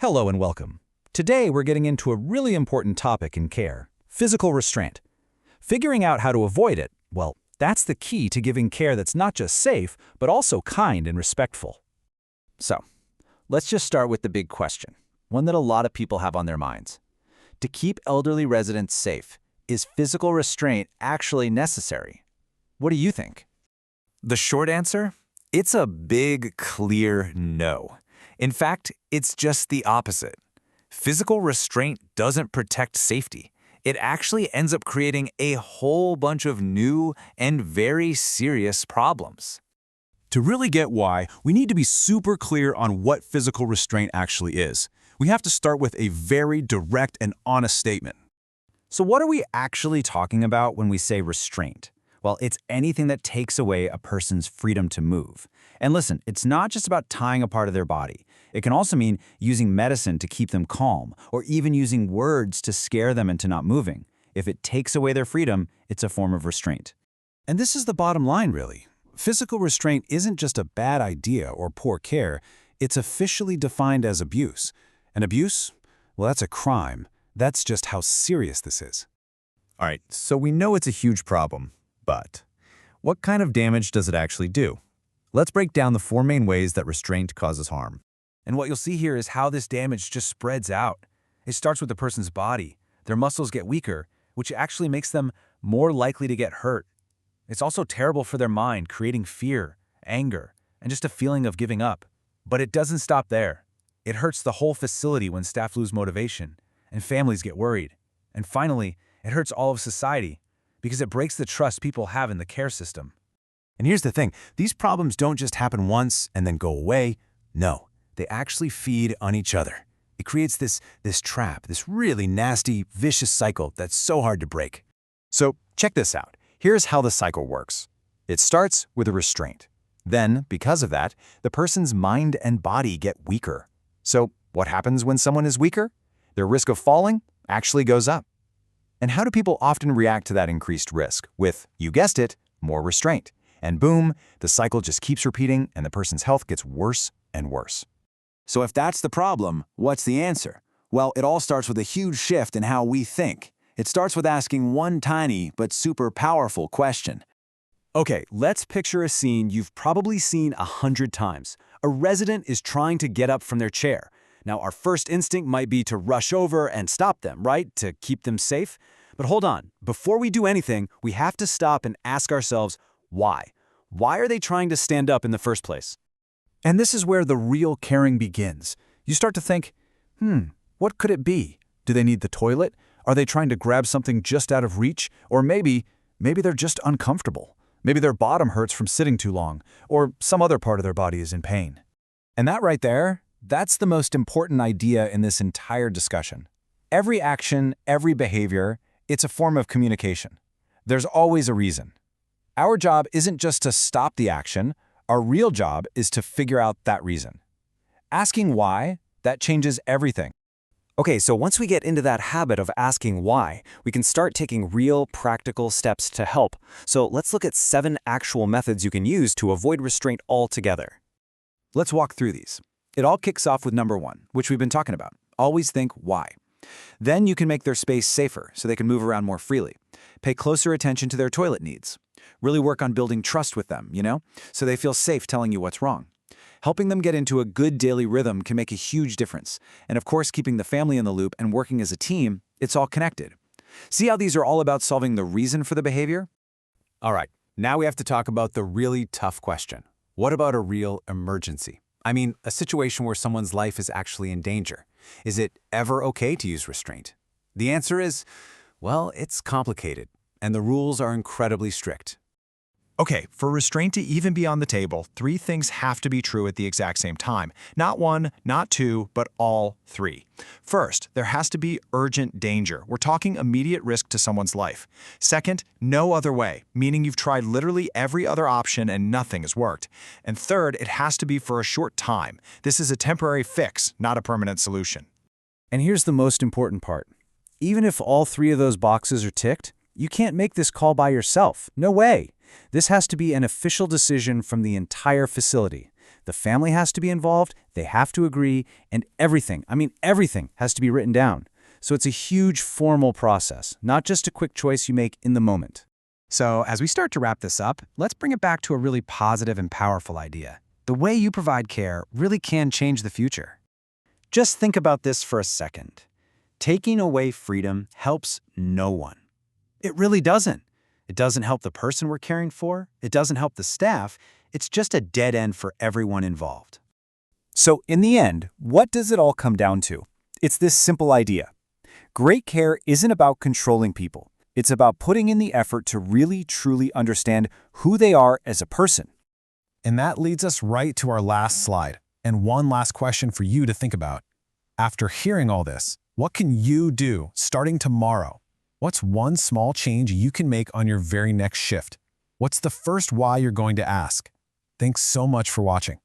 Hello and welcome. Today we're getting into a really important topic in care, physical restraint. Figuring out how to avoid it, well, that's the key to giving care that's not just safe, but also kind and respectful. So, let's just start with the big question, one that a lot of people have on their minds. To keep elderly residents safe, is physical restraint actually necessary? What do you think? The short answer? It's a big, clear no. In fact, it's just the opposite. Physical restraint doesn't protect safety. It actually ends up creating a whole bunch of new and very serious problems. To really get why, we need to be super clear on what physical restraint actually is. We have to start with a very direct and honest statement. So what are we actually talking about when we say restraint? Well, it's anything that takes away a person's freedom to move. And listen, it's not just about tying a part of their body. It can also mean using medicine to keep them calm, or even using words to scare them into not moving. If it takes away their freedom, it's a form of restraint. And this is the bottom line, really. Physical restraint isn't just a bad idea or poor care. It's officially defined as abuse. And abuse? Well, that's a crime. That's just how serious this is. All right, so we know it's a huge problem, but what kind of damage does it actually do? Let's break down the four main ways that restraint causes harm. And what you'll see here is how this damage just spreads out. It starts with the person's body. Their muscles get weaker, which actually makes them more likely to get hurt. It's also terrible for their mind, creating fear, anger, and just a feeling of giving up. But it doesn't stop there. It hurts the whole facility when staff lose motivation, and families get worried. And finally, it hurts all of society, because it breaks the trust people have in the care system. And here's the thing, these problems don't just happen once and then go away. No, they actually feed on each other. It creates this trap, this really nasty, vicious cycle that's so hard to break. So check this out. Here's how the cycle works. It starts with a restraint. Then, because of that, the person's mind and body get weaker. So what happens when someone is weaker? Their risk of falling actually goes up. And how do people often react to that increased risk? With, you guessed it, more restraint. And boom, the cycle just keeps repeating and the person's health gets worse and worse. So if that's the problem, what's the answer? Well, it all starts with a huge shift in how we think. It starts with asking one tiny but super powerful question. Okay, let's picture a scene you've probably seen 100 times. A resident is trying to get up from their chair. Now, our first instinct might be to rush over and stop them, right? To keep them safe. But hold on, before we do anything, we have to stop and ask ourselves, why? Why are they trying to stand up in the first place? And this is where the real caring begins. You start to think, what could it be? Do they need the toilet? Are they trying to grab something just out of reach? Or maybe they're just uncomfortable. Maybe their bottom hurts from sitting too long, or some other part of their body is in pain. And that right there, that's the most important idea in this entire discussion. Every action, every behavior, it's a form of communication. There's always a reason. Our job isn't just to stop the action. Our real job is to figure out that reason. Asking why, that changes everything. Okay, so once we get into that habit of asking why, we can start taking real, practical steps to help. So let's look at 7 actual methods you can use to avoid restraint altogether. Let's walk through these. It all kicks off with number 1, which we've been talking about. Always think why. Then you can make their space safer so they can move around more freely. Pay closer attention to their toilet needs. Really work on building trust with them, so they feel safe telling you what's wrong. Helping them get into a good daily rhythm can make a huge difference. And of course, keeping the family in the loop and working as a team, it's all connected. See how these are all about solving the reason for the behavior? All right, now we have to talk about the really tough question. What about a real emergency? I mean, a situation where someone's life is actually in danger. Is it ever okay to use restraint? The answer is, well, it's complicated, and the rules are incredibly strict. Okay, for restraint to even be on the table, 3 things have to be true at the exact same time. Not 1, not 2, but all 3. First, there has to be urgent danger. We're talking immediate risk to someone's life. Second, no other way, meaning you've tried literally every other option and nothing has worked. And third, it has to be for a short time. This is a temporary fix, not a permanent solution. And here's the most important part. Even if all 3 of those boxes are ticked, you can't make this call by yourself. No way. This has to be an official decision from the entire facility. The family has to be involved, they have to agree, and everything has to be written down. So it's a huge formal process, not just a quick choice you make in the moment. So as we start to wrap this up, let's bring it back to a really positive and powerful idea. The way you provide care really can change the future. Just think about this for a second. Taking away freedom helps no one. It really doesn't. It doesn't help the person we're caring for. It doesn't help the staff. It's just a dead end for everyone involved. So in the end, what does it all come down to? It's this simple idea. Great care isn't about controlling people. It's about putting in the effort to really, truly understand who they are as a person. And that leads us right to our last slide, and one last question for you to think about. After hearing all this, what can you do starting tomorrow? What's one small change you can make on your very next shift? What's the first why you're going to ask? Thanks so much for watching.